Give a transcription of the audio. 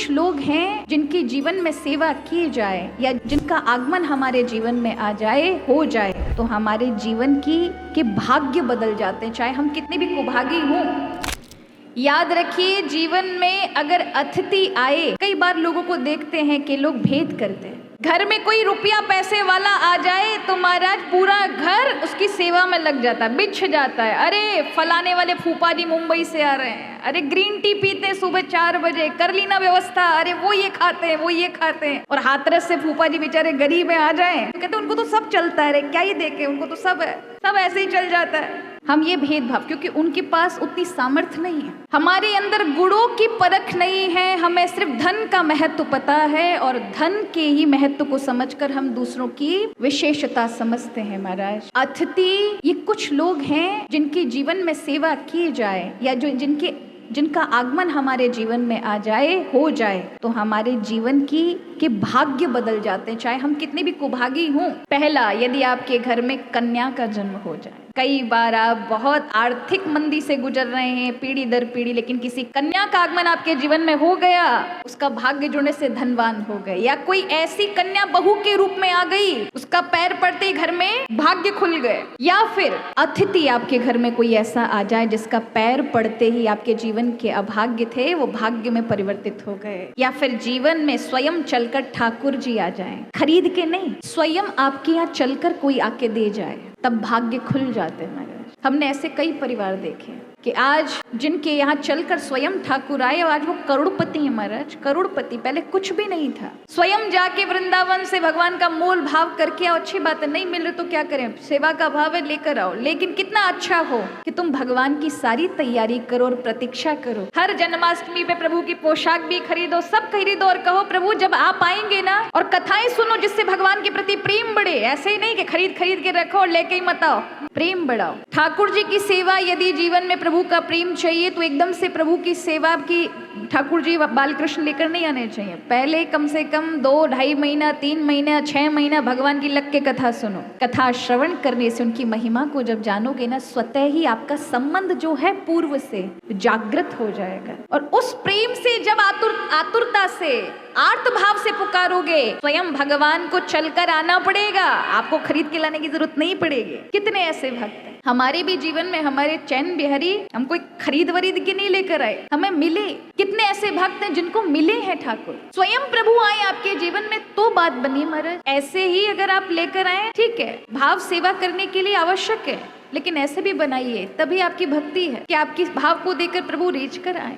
कुछ लोग हैं जिनके जीवन में सेवा की जाए या जिनका आगमन हमारे जीवन में आ जाए, हो जाए, तो हमारे जीवन के भाग्य बदल जाते हैं, चाहे हम कितने भी कुभागी हों। याद रखिए, जीवन में अगर अतिथि आए, कई बार लोगों को देखते हैं कि लोग भेद करते हैं। घर में कोई रुपया पैसे वाला आ जाए तो महाराज पूरा घर उसकी सेवा में लग जाता है, बिछ जाता है। अरे फलाने वाले फूफा जी मुंबई से आ रहे हैं, अरे ग्रीन टी पीते सुबह 4 बजे, कर ली ना व्यवस्था, अरे वो ये खाते हैं, वो ये खाते हैं। और हाथरस से फूफा जी बेचारे गरीब है आ जाए तो कहते उनको तो सब चलता है, अरे क्या ही देखे, उनको तो सब है, सब ऐसे ही चल जाता है। हम ये भेदभाव, क्योंकि उनके पास उतनी सामर्थ्य नहीं है। हमारे अंदर गुणों की परख नहीं है, हमें सिर्फ धन का महत्व पता है और धन के ही महत्व को समझकर हम दूसरों की विशेषता समझते हैं। महाराज, अतिथि ये कुछ लोग हैं जिनके जीवन में सेवा की जाए या जो जिनका आगमन हमारे जीवन में आ जाए, हो जाए, तो हमारे जीवन के भाग्य बदल जाते हैं, चाहे हम कितने भी कुभागी हों। पहला, यदि आपके घर में कन्या का जन्म हो जाए। कई बार आप बहुत आर्थिक मंदी से गुजर रहे हैं पीढ़ी दर पीढ़ी, लेकिन किसी कन्या का आगमन आपके जीवन में हो गया, उसका भाग्य जुड़ने से धनवान हो गए। या कोई ऐसी कन्या बहू के रूप में आ गई, उसका पैर पड़ते ही घर में भाग्य खुल गए। या फिर अतिथि आपके घर में कोई ऐसा आ जाए जिसका पैर पड़ते ही आपके जीवन के अभाग्य थे वो भाग्य में परिवर्तित हो गए। या फिर जीवन में स्वयं चलकर ठाकुर जी आ जाएं, खरीद के नहीं, स्वयं आपके यहाँ चलकर कोई आके दे जाए, तब भाग्य खुल जाते हैं। महाराज, हमने ऐसे कई परिवार देखे कि आज जिनके यहाँ चलकर स्वयं ठाकुर आए, आज वो करोड़पति हैं। महाराज, करोड़पति, पहले कुछ भी नहीं था। स्वयं जाके वृंदावन से भगवान का मोल भाव करके आओ, अच्छी बात है, नहीं मिल रहे तो क्या करें, सेवा का भाव है, लेकर आओ। लेकिन कितना अच्छा हो कि तुम भगवान की सारी तैयारी करो और प्रतीक्षा करो। हर जन्माष्टमी पे प्रभु की पोशाक भी खरीदो, सब खरीदो और कहो प्रभु जब आप आएंगे ना, और कथाएं सुनो जिससे भगवान के प्रति प्रेम बढ़े। ऐसे ही नहीं कि खरीद के रखो और लेके ही मत आओ, प्रेम बढ़ाओ। ठाकुर जी की सेवा, यदि जीवन में प्रभु का प्रेम चाहिए तो एकदम से प्रभु की सेवा की ठाकुर जी बालकृष्ण लेकर नहीं आने चाहिए। पहले कम से कम 2-2.5 महीना, 3 महीना, 6 महीना भगवान की लग के कथा सुनो। कथा श्रवण करने से, उनकी महिमा को जब जानोगे ना, स्वतः ही आपका संबंध जो है पूर्व से जागृत हो जाएगा। और उस प्रेम से जब आतुरता से, आर्त भाव से पुकारोगे, स्वयं भगवान को चलकर आना पड़ेगा, आपको खरीद के लाने की जरूरत नहीं पड़ेगी। कितने ऐसे भक्त हैं हमारे भी जीवन में, हमारे चैन बिहारी हमको खरीद वरीद के नहीं लेकर आए, हमें मिले। कितने ऐसे भक्त हैं जिनको मिले हैं ठाकुर, स्वयं प्रभु आए आपके जीवन में तो बात बनी। महाराज, ऐसे ही अगर आप लेकर आए, ठीक है, भाव सेवा करने के लिए आवश्यक है, लेकिन ऐसे भी बनाइए, तभी आपकी भक्ति है कि आपकी भाव को देकर प्रभु रीझ कर आए।